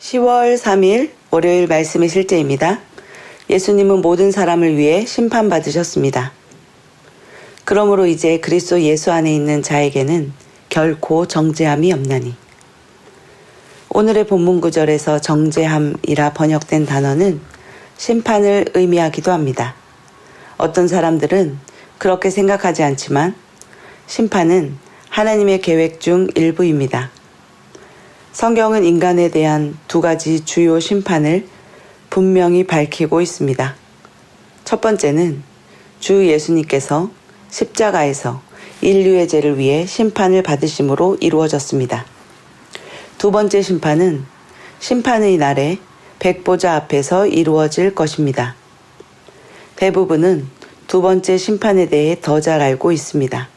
10월 3일 월요일 말씀의 실제입니다. 예수님은 모든 사람을 위해 심판받으셨습니다. 그러므로 이제 그리스도 예수 안에 있는 자에게는 결코 정죄함이 없나니. 오늘의 본문 구절에서 정죄함이라 번역된 단어는 심판을 의미하기도 합니다. 어떤 사람들은 그렇게 생각하지 않지만 심판은 하나님의 계획 중 일부입니다. 성경은 인간에 대한 두 가지 주요 심판을 분명히 밝히고 있습니다. 첫 번째는 주 예수님께서 십자가에서 인류의 죄를 위해 심판을 받으심으로 이루어졌습니다. 두 번째 심판은 심판의 날에 백보자 앞에서 이루어질 것입니다. 대부분은 두 번째 심판에 대해 더 잘 알고 있습니다.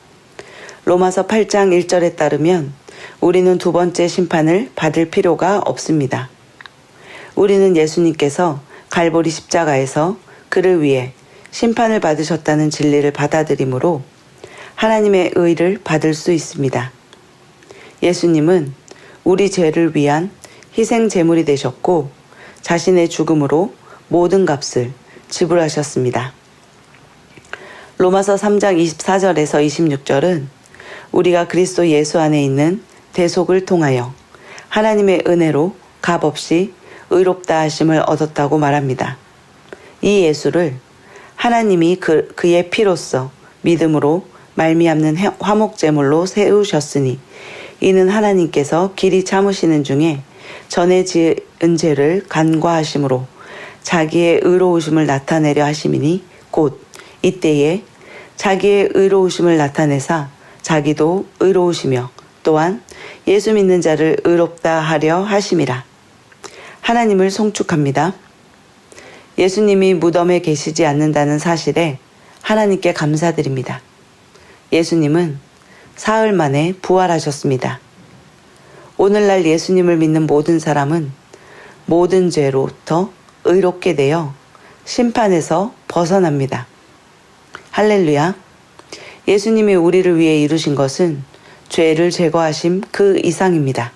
로마서 8장 1절에 따르면 우리는 두 번째 심판을 받을 필요가 없습니다. 우리는 예수님께서 갈보리 십자가에서 그를 위해 심판을 받으셨다는 진리를 받아들이므로 하나님의 의를 받을 수 있습니다. 예수님은 우리 죄를 위한 희생 제물이 되셨고 자신의 죽음으로 모든 값을 지불하셨습니다. 로마서 3장 24절에서 26절은 우리가 그리스도 예수 안에 있는 대속을 통하여 하나님의 은혜로 값없이 의롭다 하심을 얻었다고 말합니다. 이 예수를 하나님이 그의 피로써 믿음으로 말미암는 화목제물로 세우셨으니 이는 하나님께서 길이 참으시는 중에 전에 지은 죄를 간과하심으로 자기의 의로우심을 나타내려 하심이니 곧 이때에 자기의 의로우심을 나타내사 자기도 의로우시며 또한 예수 믿는 자를 의롭다 하려 하심이라. 하나님을 송축합니다. 예수님이 무덤에 계시지 않는다는 사실에 하나님께 감사드립니다. 예수님은 사흘 만에 부활하셨습니다. 오늘날 예수님을 믿는 모든 사람은 모든 죄로부터 의롭게 되어 심판에서 벗어납니다. 할렐루야. 예수님이 우리를 위해 이루신 것은 죄를 제거하심 그 이상입니다.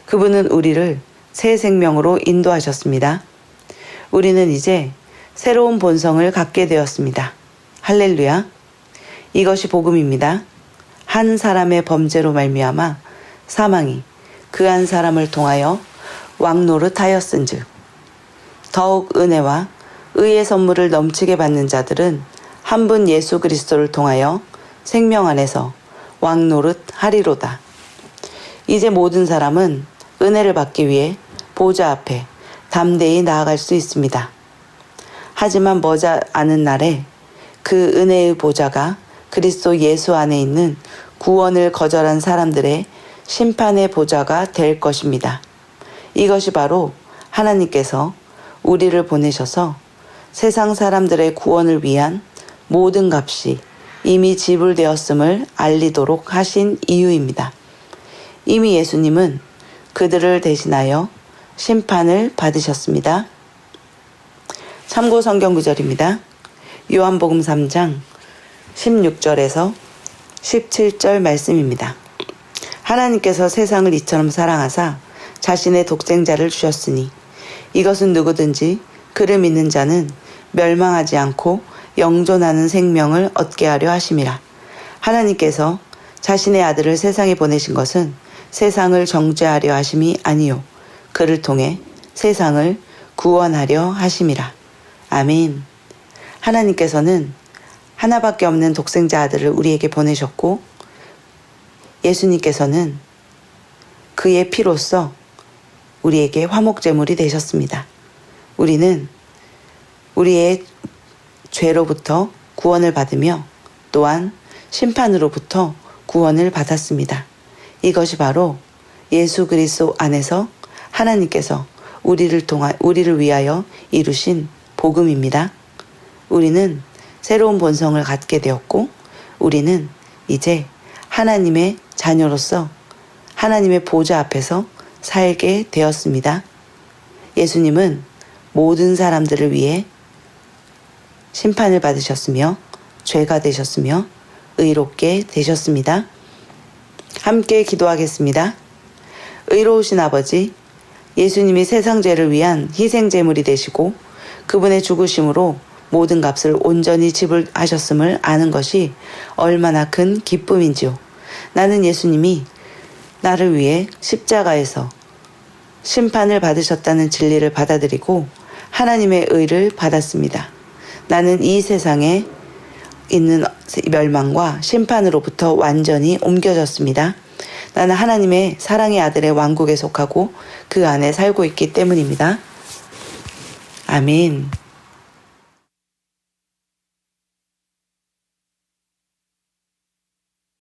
그분은 우리를 새 생명으로 인도하셨습니다. 우리는 이제 새로운 본성을 갖게 되었습니다. 할렐루야. 이것이 복음입니다. 한 사람의 범죄로 말미암아 사망이 그 한 사람을 통하여 왕노릇하였은즉 더욱 은혜와 의의 선물을 넘치게 받는 자들은 한 분 예수 그리스도를 통하여 생명 안에서 왕노릇 하리로다. 이제 모든 사람은 은혜를 받기 위해 보좌 앞에 담대히 나아갈 수 있습니다. 하지만 머지 않은 날에 그 은혜의 보좌가 그리스도 예수 안에 있는 구원을 거절한 사람들의 심판의 보좌가 될 것입니다. 이것이 바로 하나님께서 우리를 보내셔서 세상 사람들의 구원을 위한 모든 값이 이미 지불되었음을 알리도록 하신 이유입니다. 이미 예수님은 그들을 대신하여 심판을 받으셨습니다. 참고 성경 구절입니다. 요한복음 3장 16절에서 17절 말씀입니다. 하나님께서 세상을 이처럼 사랑하사 자신의 독생자를 주셨으니 이것은 누구든지 그를 믿는 자는 멸망하지 않고 영존하는 생명을 얻게 하려 하심이라. 하나님께서 자신의 아들을 세상에 보내신 것은 세상을 정죄하려 하심이 아니요 그를 통해 세상을 구원하려 하심이라. 아멘. 하나님께서는 하나밖에 없는 독생자 아들을 우리에게 보내셨고 예수님께서는 그의 피로써 우리에게 화목제물이 되셨습니다. 우리는 우리의 죄로부터 구원을 받으며 또한 심판으로부터 구원을 받았습니다. 이것이 바로 예수 그리스도 안에서 하나님께서 우리를 위하여 이루신 복음입니다. 우리는 새로운 본성을 갖게 되었고 우리는 이제 하나님의 자녀로서 하나님의 보좌 앞에서 살게 되었습니다. 예수님은 모든 사람들을 위해 심판을 받으셨으며 죄가 되셨으며 의롭게 되셨습니다. 함께 기도하겠습니다. 의로우신 아버지, 예수님이 세상 죄를 위한 희생제물이 되시고 그분의 죽으심으로 모든 값을 온전히 지불하셨음을 아는 것이 얼마나 큰 기쁨인지요. 나는 예수님이 나를 위해 십자가에서 심판을 받으셨다는 진리를 받아들이고 하나님의 의를 받았습니다. 나는 이 세상에 있는 멸망과 심판으로부터 완전히 옮겨졌습니다. 나는 하나님의 사랑의 아들의 왕국에 속하고 그 안에 살고 있기 때문입니다. 아멘.